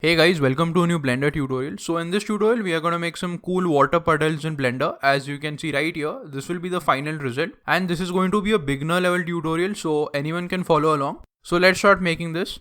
Hey guys, welcome to a new Blender tutorial. So in this tutorial, we are going to make some cool water puddles in Blender. As you can see right here, this will be the final result. And this is going to be a beginner level tutorial, so anyone can follow along. So let's start making this.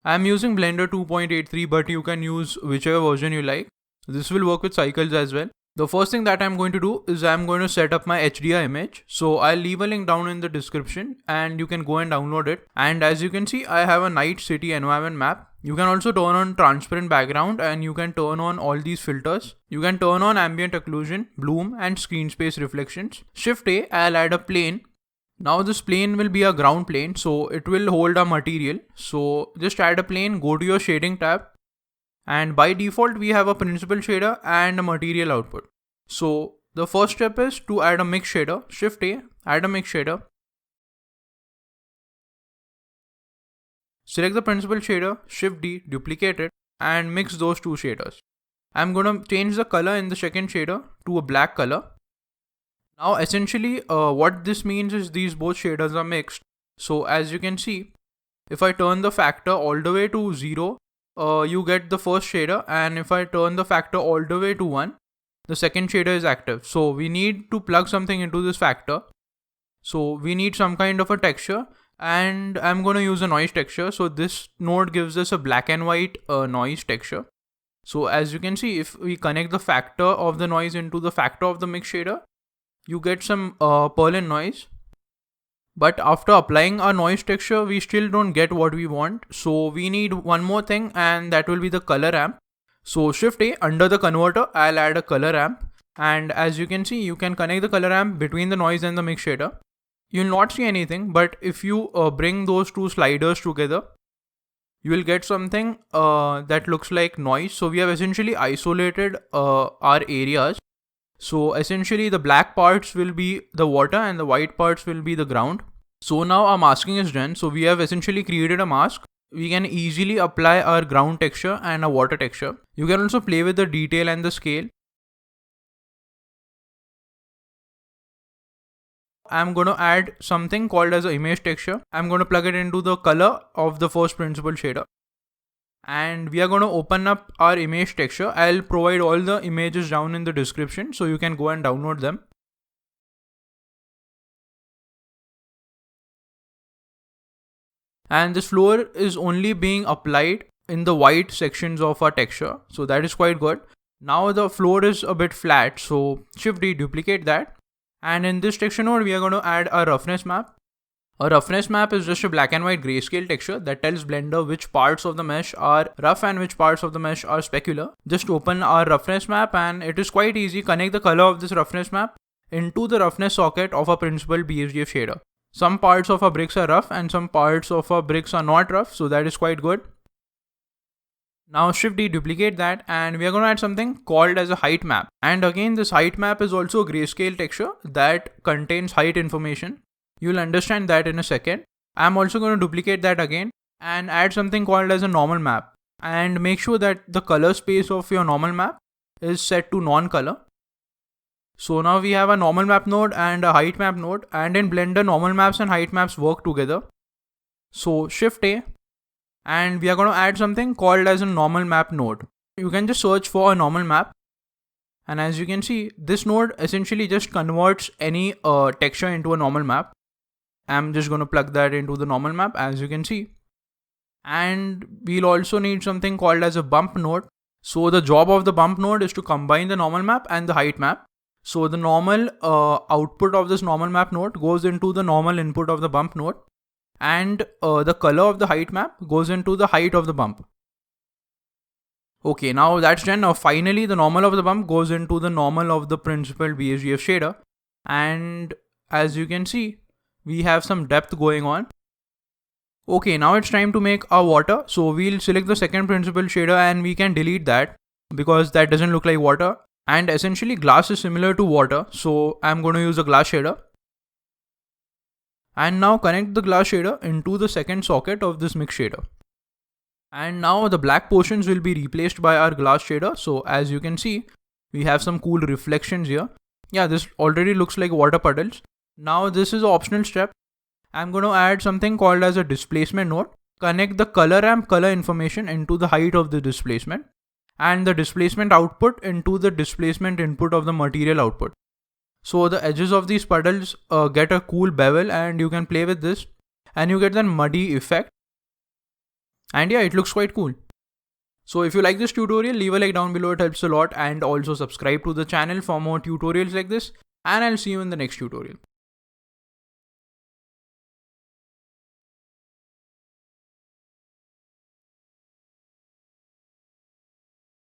I'm using Blender 2.83, but you can use whichever version you like. This will work with cycles as well. The first thing that I'm going to do is I'm going to set up my HDR image. So I'll leave a link down in the description and you can go and download it. And as you can see, I have a night city environment map. You can also turn on transparent background and you can turn on all these filters. You can turn on ambient occlusion, bloom and screen space reflections. Shift A, I'll add a plane. Now this plane will be a ground plane, so it will hold a material. So just add a plane, go to your shading tab. And by default, we have a principal shader and a material output. So the first step is to add a mix shader. Shift A, add a mix shader. Select the principal shader, Shift D, duplicate it, and mix those two shaders. I'm going to change the color in the second shader to a black color. Now essentially what this means is these both shaders are mixed. So as you can see, if I turn the factor all the way to 0, you get the first shader, and if I turn the factor all the way to 1, the second shader is active. So we need to plug something into this factor. So we need some kind of a texture, and I'm going to use a noise texture. So this node gives us a black and white noise texture. So as you can see, if we connect the factor of the noise into the factor of the mix shader, you get some Perlin noise. But after applying our noise texture, we still don't get what we want. So we need one more thing, and that will be the color ramp. So Shift A, under the converter, I'll add a color ramp. And as you can see, you can connect the color ramp between the noise and the mix shader. You'll not see anything, but if you bring those two sliders together, you will get something that looks like noise. So we have essentially isolated our areas. So essentially the black parts will be the water and the white parts will be the ground. So now our masking is done. So we have essentially created a mask. We can easily apply our ground texture and a water texture. You can also play with the detail and the scale. I'm going to add something called as an image texture. I'm going to plug it into the color of the first principal shader. And we are going to open up our image texture. I'll provide all the images down in the description, so you can go and download them. And this floor is only being applied in the white sections of our texture. So that is quite good. Now the floor is a bit flat, so Shift D, duplicate that. And in this texture node, we are going to add a roughness map. A roughness map is just a black and white grayscale texture that tells Blender which parts of the mesh are rough and which parts of the mesh are specular. Just open our roughness map and it is quite easy. Connect the color of this roughness map into the roughness socket of a principal BSDF shader. Some parts of our bricks are rough and some parts of our bricks are not rough, so that is quite good. Now Shift D, duplicate that, and we are going to add something called as a height map. And again, this height map is also a grayscale texture that contains height information. You'll understand that in a second. I'm also going to duplicate that again and add something called as a normal map. And make sure that the color space of your normal map is set to non-color. So now we have a normal map node and a height map node. And in Blender, normal maps and height maps work together. So Shift A. And we are going to add something called as a normal map node. You can just search for a normal map. And as you can see, this node essentially just converts any texture into a normal map. I'm just going to plug that into the normal map, as you can see. And we'll also need something called as a bump node. So the job of the bump node is to combine the normal map and the height map. So the normal output of this normal map node goes into the normal input of the bump node. And the color of the height map goes into the height of the bump. Okay, now that's done. Now finally the normal of the bump goes into the normal of the principal BSDF shader. And as you can see, we have some depth going on. Okay, now it's time to make our water. So we'll select the second principal shader and we can delete that because that doesn't look like water. And essentially glass is similar to water. So I'm going to use a glass shader. And now connect the glass shader into the second socket of this mix shader. And now the black portions will be replaced by our glass shader. So as you can see, we have some cool reflections here. Yeah, this already looks like water puddles. Now this is an optional step. I'm going to add something called as a displacement node. Connect the color ramp color information into the height of the displacement and the displacement output into the displacement input of the material output. So the edges of these puddles get a cool bevel, and you can play with this and you get that muddy effect. And yeah, it looks quite cool. So if you like this tutorial, leave a like down below, it helps a lot, and also subscribe to the channel for more tutorials like this, and I'll see you in the next tutorial.